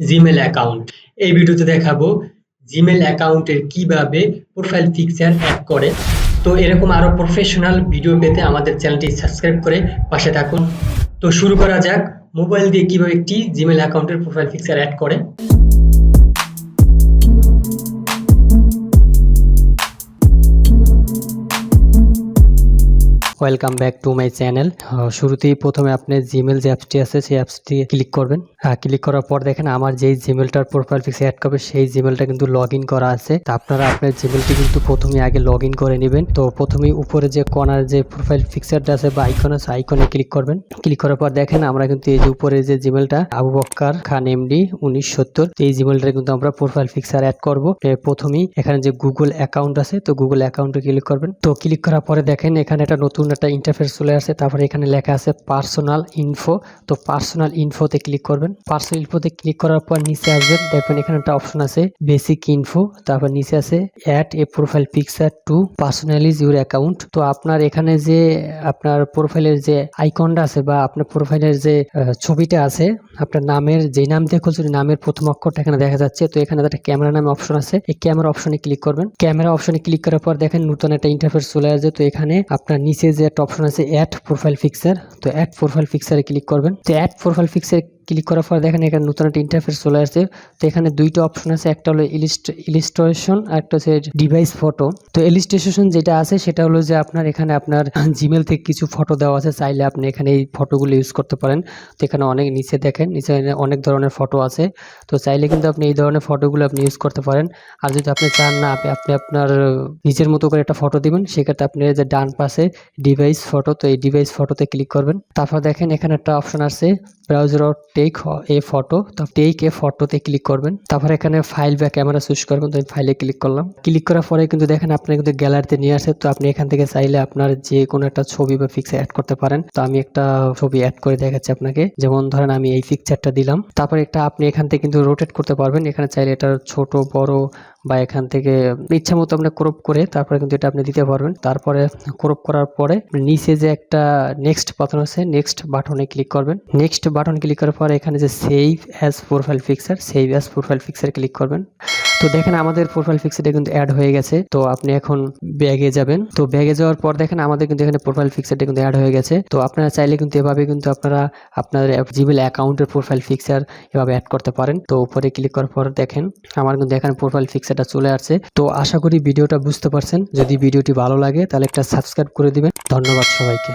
Gmail account. এই ভিডিওতে দেখাবো জিমেল অ্যাকাউন্টের কিভাবে প্রোফাইল পিকচার অ্যাড করে। তো এরকম আরো প্রফেশনাল ভিডিও পেতে আমাদের চ্যানেলটি সাবস্ক্রাইব করে পাশে থাকুন। তো শুরু করা যাক, মোবাইল দিয়ে কিভাবে একটি জিমেল অ্যাকাউন্টের প্রোফাইল পিকচার অ্যাড করে। Welcome back to my channel. শুরুতেই প্রথমে আপনি জিমেল যে অ্যাপসটি আছে সেই অ্যাপসটি ক্লিক করবেন। ক্লিক করার পর দেখেন আমার যেই জিমেলটার প্রোফাইল পিকচার অ্যাড করবে সেই জিমেলটা কিন্তু লগ ইন করা আছে। তা আপনারা আপনার জিমেলটি কিন্তু প্রথমে আগে লগ ইন করে নেবেন। তো প্রথমেই উপরে যে কর্নার যে প্রোফাইল পিকচারটা আছে বা আইকন আছে, আইকনে ক্লিক করবেন। ক্লিক করার পর দেখেন আমরা কিন্তু এই যে উপরে যে জিমেলটা আবু বক্কর খান এমডি 1970, এই জিমেলটা কিন্তু আমরা প্রোফাইল পিকচার অ্যাড করব। প্রথমেই এখানে যে গুগল অ্যাকাউন্ট আছে, তো গুগল অ্যাকাউন্টে ক্লিক করবেন। তো ক্লিক করার পরে দেখেন এখানে একটা নতুন একটা ইন্টারফেস চলে আসে। তারপরে এখানে লেখা আছে পার্সোনাল ইনফো। তো পার্সোনাল ইনফোতে ক্লিক করবেন। পার্সোনাল ইনফোতে ক্লিক করার পর নিচে আসবেন, দেখবেন এখানে একটা অপশন আছে বেসিক ইনফো। তারপর নিচে আছে add a profile picture to personalise your account. তো আপনার এখানে যে আপনার প্রোফাইলের যে আইকনটা আছে বা আপনার প্রোফাইলের যে ছবিটা আছে, আপনার নামের যে নাম দিয়ে খুলছেন নামের প্রথম অক্ষরটা এখানে দেখা যাচ্ছে। তো এখানে একটা ক্যামেরা নামে অপশন আছে, এই ক্যামেরা অপশনে ক্লিক করবেন। ক্যামেরা অপশনে ক্লিক করার পর দেখেন নতুন একটা ইন্টারফেস চলে আসবে। তো এখানে আপনার নিচে যে একটা অপশন আছে অ্যাড প্রোফাইল পিকচার, তো অ্যাড প্রোফাইল পিকচারে ক্লিক করবেন। তো অ্যাড প্রোফাইল পিকচার ক্লিক করার পর দেখেন এখানে নতুন একটা ইন্টারফেস চলে আসছে। তো এখানে দুইটা অপশন আছে, একটা হলো ইলিস্ট্রেশন আর একটা হচ্ছে ডিভাইস ফটো। তো ইলিস্ট্রেশন যেটা আছে সেটা হলো যে আপনার এখানে আপনার জিমেল থেকে কিছু ফটো দেওয়া আছে, চাইলে আপনি এখানে এই ফটোগুলো ইউজ করতে পারেন। তো এখানে অনেক নিচে দেখেন নিচে অনেক ধরনের ফটো আছে। তো চাইলে কিন্তু আপনি এই ধরনের ফটোগুলো আপনি ইউজ করতে পারেন। আর যদি আপনি চান না আপনি আপনার নিজের মতো করে একটা ফটো দিবেন, সেক্ষেত্রে আপনি যে ডান পাশে ডিভাইস ফটো, তো এই ডিভাইস ফটোতে ক্লিক করবেন। তারপর দেখেন এখানে একটা অপশন আছে ব্রাউজার টেক এ ফটো, তো টেক এ ফটোতে ক্লিক করবেন। তারপর এখানে ফাইল বা ক্যামেরা চুজ করবেন। তো আমি ফাইলে ক্লিক করলাম। ক্লিক করার পরে কিন্তু দেখেন আপনার কিন্তু গ্যালারিতে নিয়ে আসে। তো আপনি এখান থেকে চাইলে আপনার যে কোনো একটা ছবি বা পিকচার অ্যাড করতে পারেন। তো আমি একটা ছবি অ্যাড করে দেখাচ্ছি আপনাকে, যেমন ধরেন আমি এই পিকচারটা দিলাম। তারপর একটা আপনি এখান থেকে কিন্তু রোটেট করতে পারবেন। এখানে চাইলে এটা ছোট বড় বা এখান থেকে ইচ্ছা মতো আপনি ক্রপ করে তারপরে কিন্তু এটা আপনি দিতে পারবেন। তারপরে ক্রপ করার পরে নিচে যে একটা নেক্সট বাটন আছে, নেক্সট বাটনে ক্লিক করবেন। নেক্সট বাটন ক্লিক করার পরে এখানে যে save as profile picture, save as profile picture click করবেন। তো দেখেন আমাদের প্রোফাইল পিকচারটা কিন্তু অ্যাড হয়ে গেছে। তো আপনি এখন ব্যাগে যাবেন। তো ব্যাগে যাওয়ার পর দেখেন আমাদের কিন্তু এখানে প্রোফাইল পিকচারটা কিন্তু অ্যাড হয়ে গেছে। তো আপনারা চাইলে কিন্তু এভাবে কিন্তু আপনারা আপনার জিমেল অ্যাকাউন্টের প্রোফাইল পিকচার এভাবে অ্যাড করতে পারেন। তো উপরে ক্লিক করার পর দেখেন আমার কিন্তু এখানে প্রোফাইল পিকচারটা চলে আসছে। তো আশা করি ভিডিওটা বুঝতে পারছেন। যদি ভিডিওটি ভালো লাগে তাহলে একটা সাবস্ক্রাইব করে দিবেন। ধন্যবাদ সবাইকে।